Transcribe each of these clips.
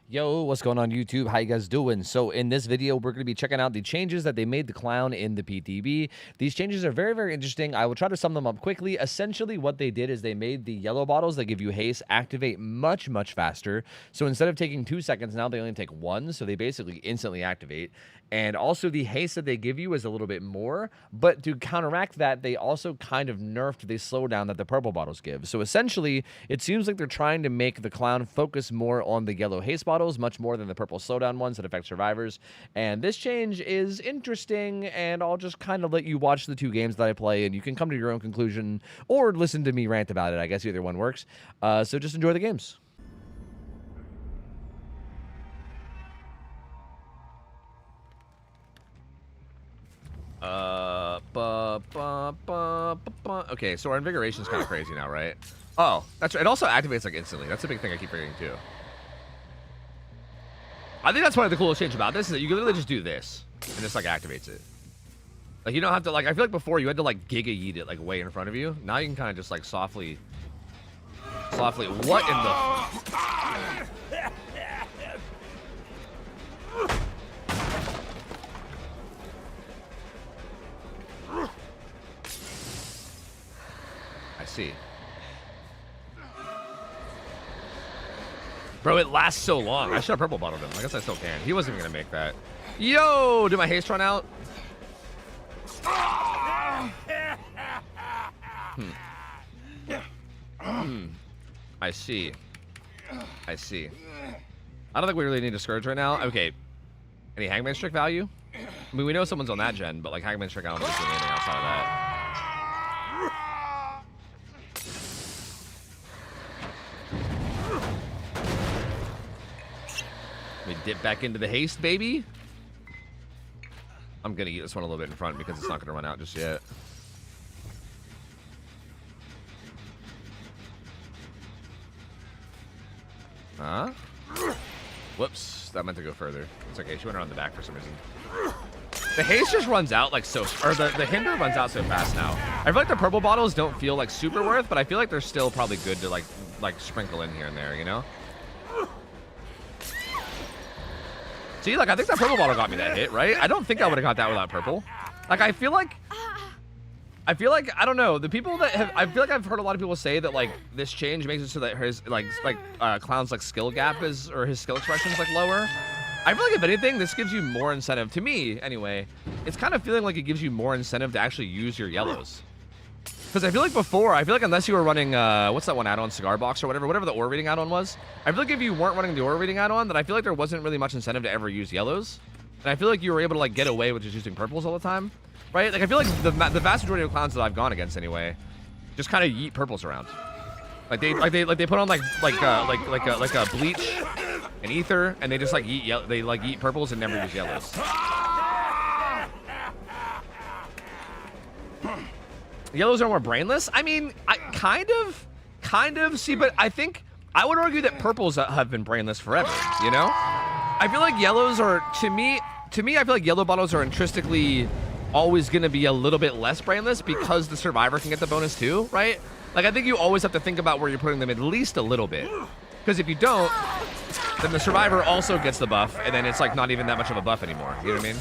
Yo, what's going on YouTube? How you guys doing? So in this video, we're going to be checking out the changes that they made the clown in the PTB. These changes are very, very interesting. I will try to sum them up quickly. Essentially, what they did is they made the yellow bottles that give you haste activate much, much faster. So instead of taking 2 seconds, now they only take 1. So they basically instantly activate. And also the haste that they give you is a little bit more. But to counteract that, they also kind of nerfed the slowdown that the purple bottles give. So essentially, it seems like they're trying to make the clown focus more on the yellow haste bottles, much more than the purple slowdown ones that affect survivors. And this change is interesting, and I'll just kind of let you watch the 2 games that I play, and you can come to your own conclusion or listen to me rant about it. I guess either one works. So just enjoy the games. Okay, so our invigoration is kind of crazy now, right? Oh, that's right. It also activates like instantly. That's a big thing I keep forgetting too. I think that's one of the coolest changes about this is that you can literally just do this and this like activates it. Like you don't have to like. I feel like before you had to like giga yeet it like way in front of you. Now you can kind of just like softly. What in the? I see. Bro, it lasts so long. I should have purple bottled him. I guess I still can. He wasn't even gonna make that. Yo, did my haste run out? I see. I see. I don't think we really need to scourge right now. Okay. Any Hangman's Trick value? I mean, we know someone's on that gen, but like Hangman's Trick, I don't think there's anything outside of that. We dip back into the haste, baby. I'm gonna eat this one a little bit in front because it's not gonna run out just yet. Huh? Whoops, that meant to go further. It's okay, she went around the back for some reason. The haste just runs out like so, or the hinder runs out so fast now. I feel like the purple bottles don't feel like super worth, but I feel like they're still probably good to like sprinkle in here and there, you know? See, like, I think that purple bottle got me that hit, right? I don't think I would have got that without purple. Like, I feel like, I don't know, the people that have, I feel like I've heard a lot of people say that, like, this change makes it so that his, Clown's, like, skill gap is, or his skill expression is, like, lower. I feel like, if anything, this gives you more incentive, to me, anyway, it's kind of feeling like it gives you more incentive to actually use your yellows. Because I feel like before, unless you were running, what's that one add-on, Cigar Box or whatever the ore reading add-on was, I feel like if you weren't running the ore reading add-on, then I feel like there wasn't really much incentive to ever use yellows. And I feel like you were able to, like, get away with just using purples all the time, right? Like, I feel like the vast majority of clowns that I've gone against, anyway, just kind of yeet purples around. Like, they put on, like a bleach and ether, and they just, like, yeet purples and never use yellows. Yellows are more brainless. I mean, I kind of see, but I think I would argue that purples have been brainless forever, you know? I feel like yellows are, to me, I feel like yellow bottles are intrinsically always going to be a little bit less brainless because the survivor can get the bonus too, right? Like, I think you always have to think about where you're putting them at least a little bit. Because if you don't, then the survivor also gets the buff, and then it's, like, not even that much of a buff anymore. You know what I mean?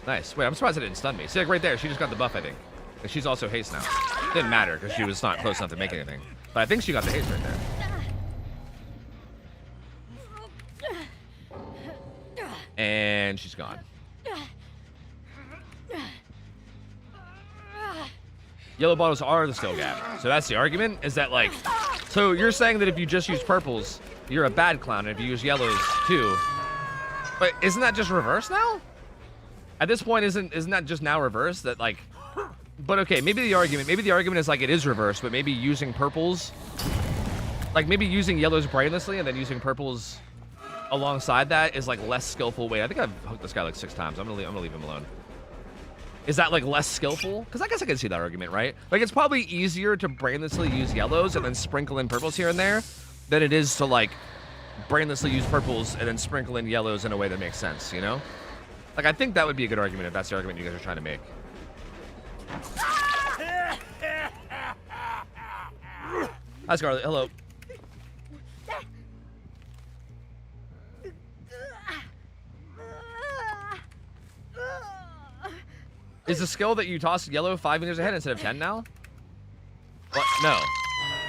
Nice. Wait, I'm surprised it didn't stun me. See, like right there, she just got the buff, I think. And she's also haste now. Didn't matter, because she was not close enough to make anything. But I think she got the haste right there. And she's gone. Yellow bottles are the skill gap. So that's the argument, is that like... So you're saying that if you just use purples, you're a bad clown, and if you use yellows too. But isn't that just reverse now? At this point, isn't that just now reversed? That like, but okay, maybe the argument is like it is reversed, but maybe using purples, like maybe using yellows brainlessly and then using purples alongside that is like less skillful. Wait, I think I've hooked this guy like 6 times. I'm gonna leave him alone. Is that like less skillful? Because I guess I can see that argument, right? Like it's probably easier to brainlessly use yellows and then sprinkle in purples here and there than it is to like brainlessly use purples and then sprinkle in yellows in a way that makes sense, you know? Like, I think that would be a good argument if that's the argument you guys are trying to make. Hi, Scarlet. Hello. Is the skill that you toss yellow 5 meters ahead instead of 10 now? What? No.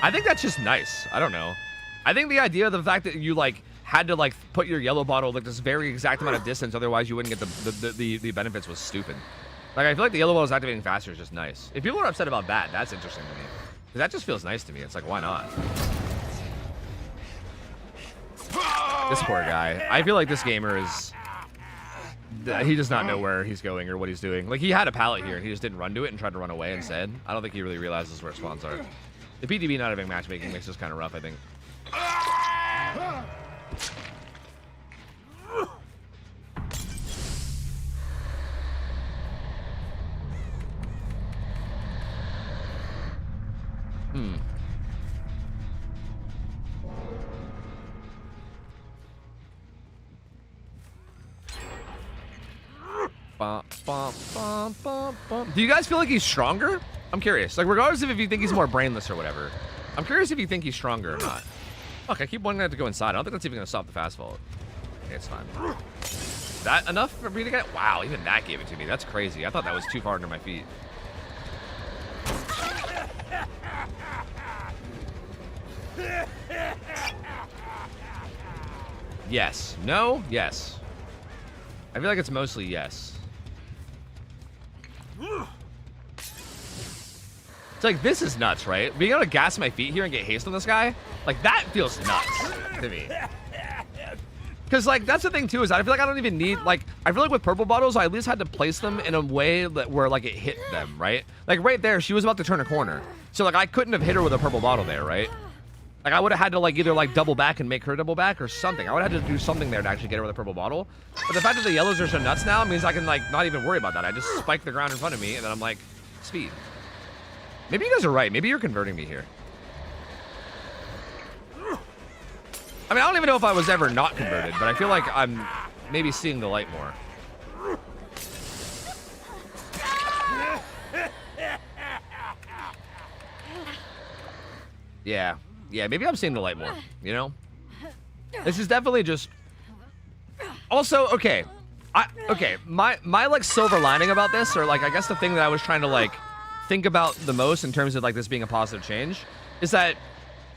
I think that's just nice. I don't know. I think the idea of the fact that you like had to like put your yellow bottle like this very exact amount of distance, otherwise you wouldn't get the benefits was stupid. Like I feel like the yellow bottles activating faster is just nice. If people are upset about that, that's interesting to me. Because that just feels nice to me. It's like, why not? This poor guy. I feel like this gamer is... He does not know where he's going or what he's doing. Like, he had a pallet here, and he just didn't run to it and tried to run away instead. I don't think he really realizes where spawns are. The PTB not having matchmaking makes this kind of rough, I think. Do you guys feel like he's stronger? I'm curious. Like, regardless of if you think he's more brainless or whatever. I'm curious if you think he's stronger or not. Fuck, I keep wanting that to go inside. I don't think that's even going to stop the fast fall. Okay, it's fine. Is that enough for me to get it? Wow, even that gave it to me. That's crazy. I thought that was too far under my feet. Yes. No? Yes. I feel like it's mostly yes. It's like, this is nuts, right? Being able to gas my feet here and get haste on this guy, like, that feels nuts to me. Because, like, that's the thing, too, is I feel like I don't even need, like, I feel like with purple bottles, I at least had to place them in a way that where, like, it hit them, right? Like, right there, she was about to turn a corner. So, like, I couldn't have hit her with a purple bottle there, right? Like, I would have had to, like, either, like, double back and make her double back or something. I would have had to do something there to actually get her with a purple bottle. But the fact that the yellows are so nuts now means I can, like, not even worry about that. I just spike the ground in front of me, and then I'm like, speed. Maybe you guys are right. Maybe you're converting me here. I mean, I don't even know if I was ever not converted, but I feel like I'm maybe seeing the light more. Yeah. Yeah, maybe I'm seeing the light more, you know? This is definitely just... Also, okay. My like, silver lining about this, or, like, I guess the thing that I was trying to, like, think about the most in terms of, like, this being a positive change, is that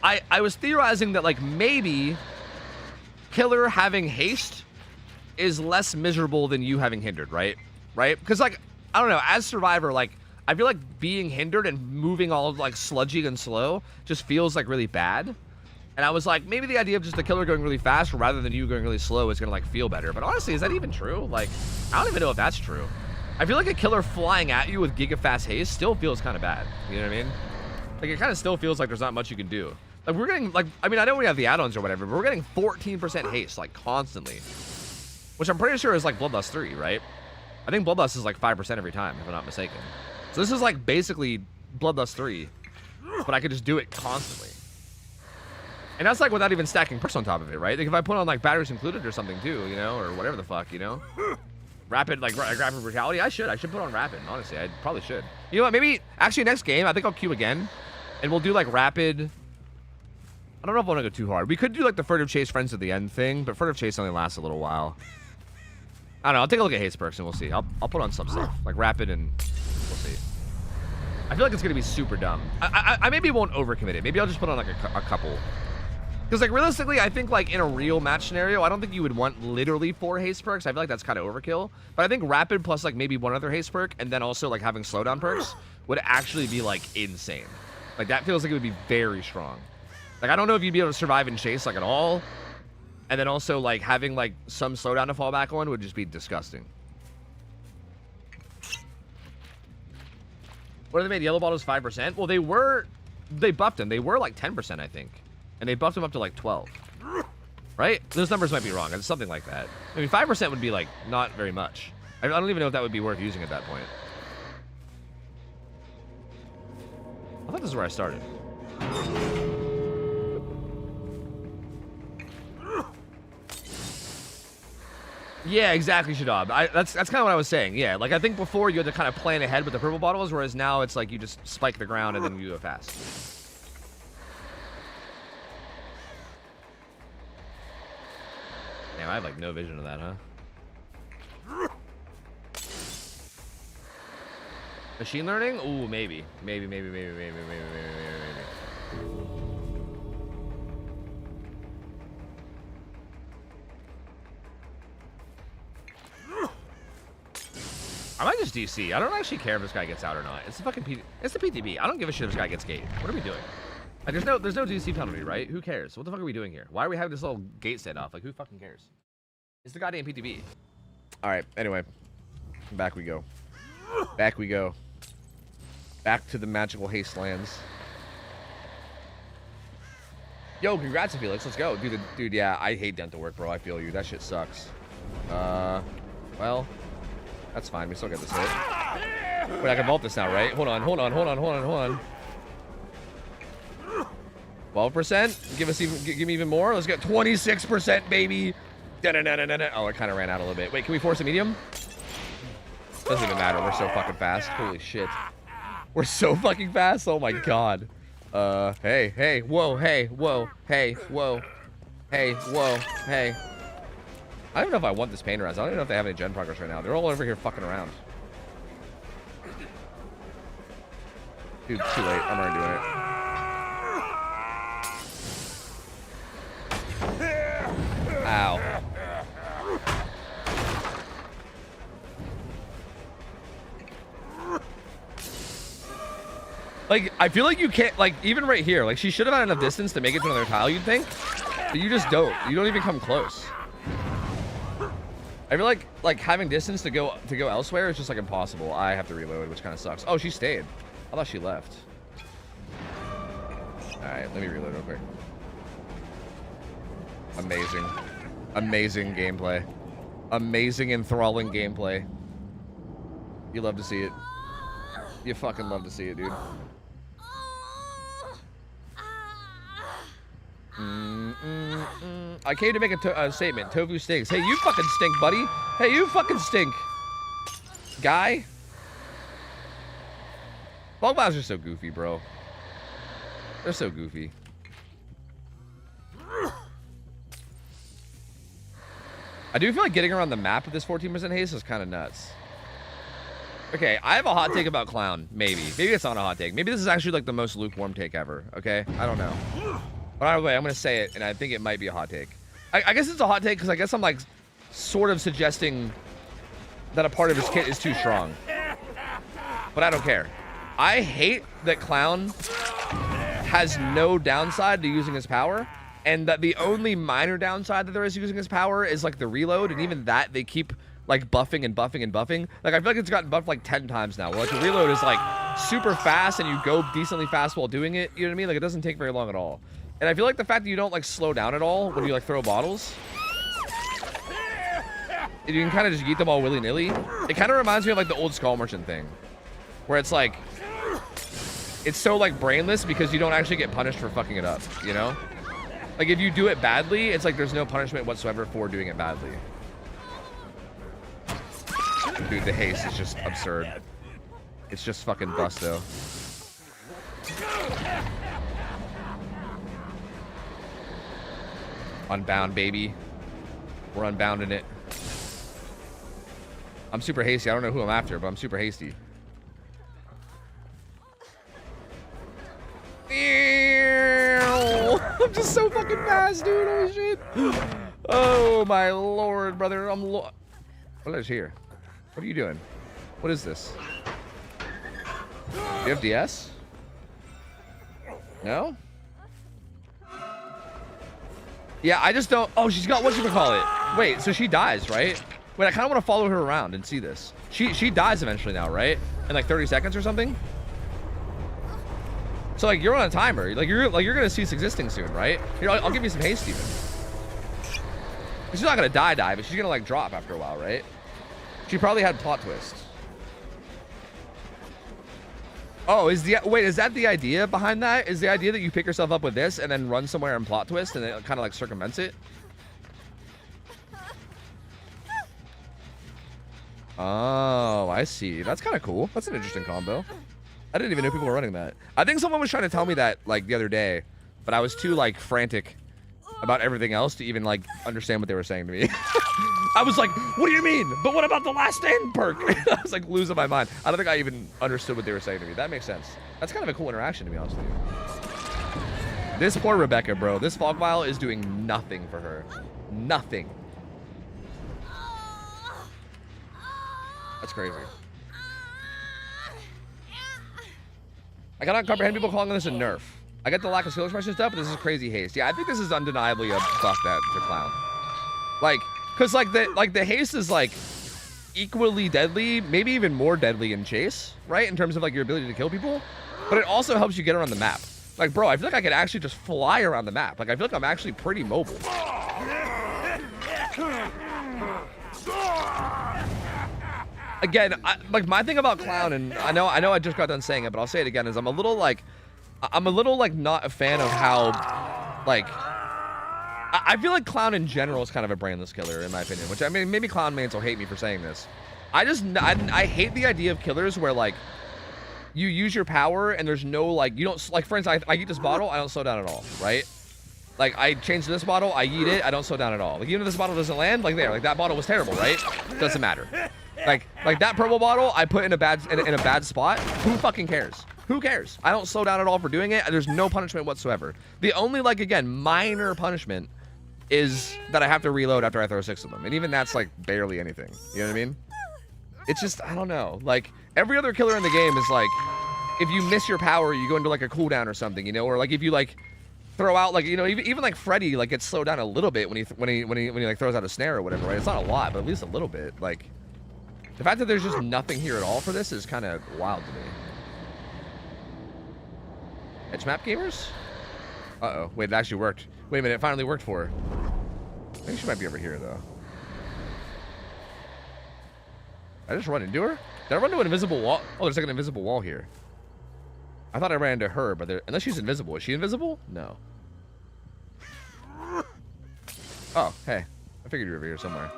I was theorizing that, like, maybe Killer having haste is less miserable than you having hindered, right? Right? Because, like, I don't know, as Survivor, like, I feel like being hindered and moving all, like, sludgy and slow just feels, like, really bad. And I was like, maybe the idea of just the Killer going really fast rather than you going really slow is going to, like, feel better. But honestly, is that even true? Like, I don't even know if that's true. I feel like a Killer flying at you with Giga Fast Haste still feels kind of bad. You know what I mean? Like, it kind of still feels like there's not much you can do. Like, we're getting, like, I mean, I know we have the add-ons or whatever, but we're getting 14% haste, like, constantly. Which I'm pretty sure is, like, Bloodlust 3, right? I think Bloodlust is, like, 5% every time, if I'm not mistaken. So this is, like, basically Bloodlust 3, but I could just do it constantly. And that's, like, without even stacking perks on top of it, right? Like, if I put on, like, batteries included or something, too, you know, or whatever the fuck, you know? Rapid, like, rapid brutality? I should put on rapid, honestly. I probably should. You know what, maybe, actually, next game, I think I'll queue again, and we'll do, like, rapid... I don't know if I want to go too hard. We could do, like, the Furtive Chase Friends at the End thing, but Furtive Chase only lasts a little while. I don't know. I'll take a look at Haste perks, and we'll see. I'll put on some stuff, like rapid, and we'll see. I feel like it's going to be super dumb. I maybe won't overcommit it. Maybe I'll just put on, like, a couple. Because, like, realistically, I think, like, in a real match scenario, I don't think you would want literally 4 haste perks. I feel like that's kind of overkill. But I think rapid plus, like, maybe one other haste perk, and then also, like, having slowdown perks would actually be, like, insane. Like, that feels like it would be very strong. Like, I don't know if you'd be able to survive in Chase, like, at all. And then also, like, having, like, some slowdown to fall back on would just be disgusting. What have they made yellow bottles 5%? Well, they buffed them. They were, like, 10%, I think. And they buffed them up to, like, 12. Right? Those numbers might be wrong. It's something like that. I mean, 5% would be, like, not very much. I don't even know if that would be worth using at that point. I thought this is where I started. Yeah, exactly, Shadab. That's kind of what I was saying. Yeah, like, I think before you had to kind of plan ahead with the purple bottles, whereas now it's like you just spike the ground and then you go fast. I have like no vision of that, huh? Machine learning? Ooh, maybe. Maybe. I might just DC. I don't actually care if this guy gets out or not. It's the fucking it's the PTB. I don't give a shit if this guy gets gate. What are we doing? Like, there's no DC penalty, right? Who cares? What the fuck are we doing here? Why are we having this little gate standoff? Like, who fucking cares? It's the goddamn PTB. All right. Anyway, back we go. Back we go. Back to the magical Haste lands. Yo, congrats, Felix. Let's go, dude. Yeah, I hate dental work, bro. I feel you. That shit sucks. Well, that's fine. We still get this hit. Wait, I can vault this now, right? Hold on. 12%. Give me even more. Let's get 26%, baby. Oh, it kind of ran out a little bit. Wait, can we force a medium? Doesn't even matter. We're so fucking fast. Holy shit. We're so fucking fast. Oh my god. Hey. Whoa. Hey. I don't even know if I want this pain res. I don't even know if they have any gen progress right now. They're all over here fucking around. Dude, it's too late. I'm already doing it. Ow. Like, I feel like you can't, like, even right here, like, she should have had enough distance to make it to another tile, you'd think. But you just don't. You don't even come close. I feel like having distance to go elsewhere is just, like, impossible. I have to reload, which kind of sucks. Oh, she stayed. I thought she left. Alright, let me reload real quick. Amazing. Amazing gameplay. Amazing, enthralling gameplay. You love to see it. You fucking love to see it, dude. I came to make a statement. Tofu stinks. Hey, you fucking stink, buddy. Hey, you fucking stink. Guy. Bugbows are so goofy, bro. They're so goofy. I do feel like getting around the map with this 14% haste is kind of nuts. Okay, I have a hot take about Clown. Maybe it's not a hot take. Maybe this is actually like the most lukewarm take ever. Okay, I don't know. But either way, I'm gonna say it, and I think it might be a hot take. I guess it's a hot take because I guess I'm like sort of suggesting that a part of his kit is too strong. But I don't care. I hate that Clown has no downside to using his power, and that the only minor downside that there is to using his power is like the reload, and even that they keep like buffing and buffing and buffing. Like, I feel like it's gotten buffed like 10 times now, where like the reload is like super fast and you go decently fast while doing it. You know what I mean? Like, it doesn't take very long at all. And I feel like the fact that you don't like slow down at all when you like throw bottles, you can kind of just yeet them all willy-nilly. It kind of reminds me of like the old Skull Merchant thing, where it's like, it's so like brainless because you don't actually get punished for fucking it up, you know? Like, if you do it badly, it's like there's no punishment whatsoever for doing it badly. Dude, the haste is just absurd. It's just fucking busto. Unbound, baby. We're unbounding it. I'm super hasty. I don't know who I'm after, but I'm super hasty. I'm just so fucking fast, dude. Holy shit. Oh, my lord, brother. What is here? What are you doing? What is this? Do you have DS? No? Yeah, I just don't. Oh, she's got whatchamacallit. Wait, so she dies, right? Wait, I kind of want to follow her around and see this. She dies eventually now, right? In like 30 seconds or something? So like you're on a timer. Like you're gonna cease existing soon, right? Here, I'll give you some haste even. She's not gonna die, but she's gonna like drop after a while, right? She probably had plot twist. Oh, wait, is that the idea behind that? Is the idea that you pick yourself up with this and then run somewhere and plot twist and it kind of like circumvents it? Oh, I see. That's kind of cool. That's an interesting combo. I didn't even know people were running that. I think someone was trying to tell me that like the other day, but I was too like frantic about everything else to even like understand what they were saying to me. I was like, what do you mean? But what about the last stand perk? I was like losing my mind. I don't think I even understood what they were saying to me. That makes sense. That's kind of a cool interaction, to be honest with you. This poor Rebecca, bro. This fog vial is doing nothing for her. Nothing. That's crazy. I cannot comprehend people calling this a nerf. I get the lack of skill expression stuff, but this is crazy haste. Yeah, I think this is undeniably a buff that to clown. Like, cause like the haste is like equally deadly, maybe even more deadly in chase, right? In terms of like your ability to kill people, but it also helps you get around the map. Like, bro, I feel like I could actually just fly around the map. Like, I feel like I'm actually pretty mobile. Again, like my thing about clown, and I know I just got done saying it, but I'll say it again, is I'm a little like not a fan of how, like, I feel like clown in general is kind of a brainless killer in my opinion, which I mean, maybe clown mains will hate me for saying this. I hate the idea of killers where like you use your power and there's no like, you don't, like for instance, I eat this bottle, I don't slow down at all, right? Like I change this bottle, I eat it, I don't slow down at all. Like even if this bottle doesn't land, like there, like that bottle was terrible, right? Doesn't matter. Like that purple bottle I put in a bad spot. Who fucking cares? Who cares? I don't slow down at all for doing it. There's no punishment whatsoever. The only, like, again, minor punishment is that I have to reload after I throw 6 of them. And even that's, like, barely anything. You know what I mean? It's just, I don't know. Like, every other killer in the game is, like, if you miss your power, you go into, like, a cooldown or something, you know? Or, like, if you, like, throw out, like, you know, even like, Freddy, like, gets slowed down a little bit when he like, throws out a snare or whatever, right? It's not a lot, but at least a little bit. Like, the fact that there's just nothing here at all for this is kind of wild to me. Edge map gamers? Uh-oh. Wait, it actually worked. Wait a minute, it finally worked for her. I think she might be over here, though. I just run into her? Did I run into an invisible wall? Oh, there's like an invisible wall here. I thought I ran into her, but unless she's invisible. Is she invisible? No. Oh, hey. I figured you were over here somewhere.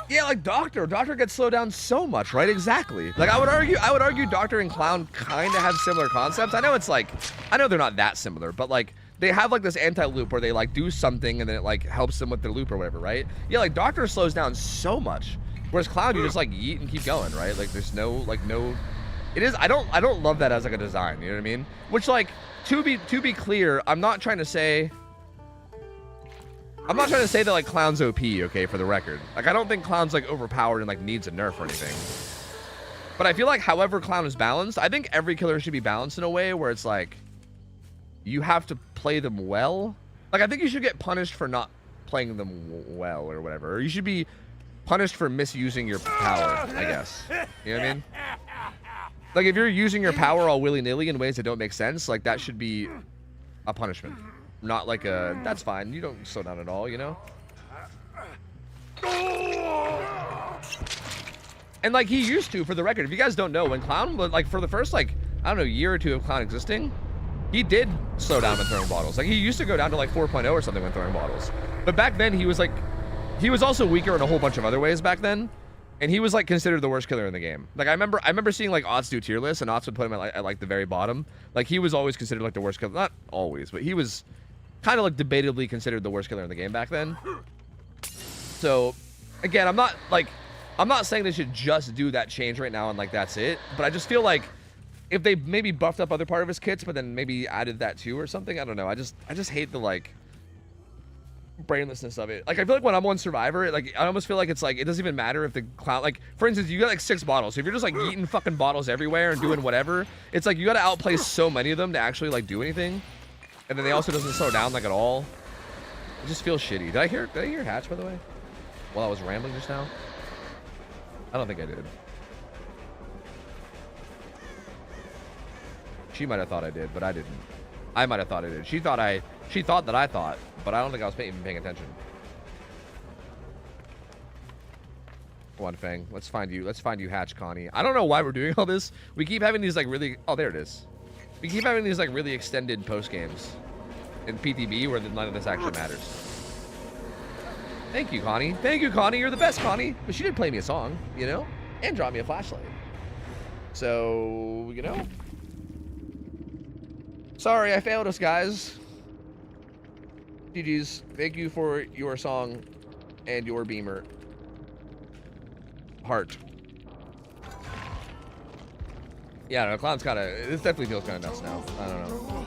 Yeah, like Doctor gets slowed down so much, right? Exactly. Like I would argue Doctor and Clown kind of have similar concepts. I know it's like, I know they're not that similar, but like they have like this anti-loop where they like do something and then it like helps them with their loop or whatever, right? Yeah, like Doctor slows down so much, whereas Clown you just like yeet and keep going, right? Like there's no it is, I don't love that as like a design, you know what I mean? Which like to be clear, I'm not trying to say that like Clown's OP, okay, for the record. Like I don't think Clown's like overpowered and like needs a nerf or anything. But I feel like however Clown is balanced, I think every killer should be balanced in a way where it's like you have to play them well. Like I think you should get punished for not playing them well or whatever. Or you should be punished for misusing your power, I guess. You know what I mean? Like if you're using your power all willy-nilly in ways that don't make sense, like that should be a punishment. Not like a, that's fine, you don't slow down at all, you know? And like he used to, for the record, if you guys don't know, when Clown, like for the first like, I don't know, year or two of Clown existing, he did slow down when throwing bottles. Like he used to go down to like 4.0 or something when throwing bottles. But back then he was like, he was also weaker in a whole bunch of other ways back then. And he was like considered the worst killer in the game. Like I remember seeing like Ots do tier lists and Ots would put him at like the very bottom. Like he was always considered like the worst killer. Not always, but he was kind of like debatably considered the worst killer in the game back then. So again, I'm not saying they should just do that change right now and like that's it, but I just feel like if they maybe buffed up other part of his kits but then maybe added that too or something, I don't know. I just hate the like brainlessness of it. Like I feel like when I'm on Survivor, like I almost feel like it's like it doesn't even matter if the Clown, like for instance, you got like 6 bottles. So if you're just like eating fucking bottles everywhere and doing whatever, it's like you got to outplay so many of them to actually like do anything. And then they also doesn't slow down like at all. It just feels shitty. Did I hear Hatch by the way? While I was rambling just now? I don't think I did. She might have thought I did, but I didn't. I might have thought I did. She thought that I thought, but I don't think I was even paying attention. Go on, Fang. Let's find you, Hatch, Connie. I don't know why we're doing all this. We keep having these like really, oh, there it is. We keep having these like really extended post games in PTB where none of this actually matters. Thank you, Connie. Thank you, Connie. You're the best, Connie. But she did play me a song, you know, and draw me a flashlight. So, you know, Sorry, I failed us, guys. GG's. Thank you for your song and your beamer. Heart. Yeah, no, Clown's kind of... This definitely feels kind of nuts now. I don't know.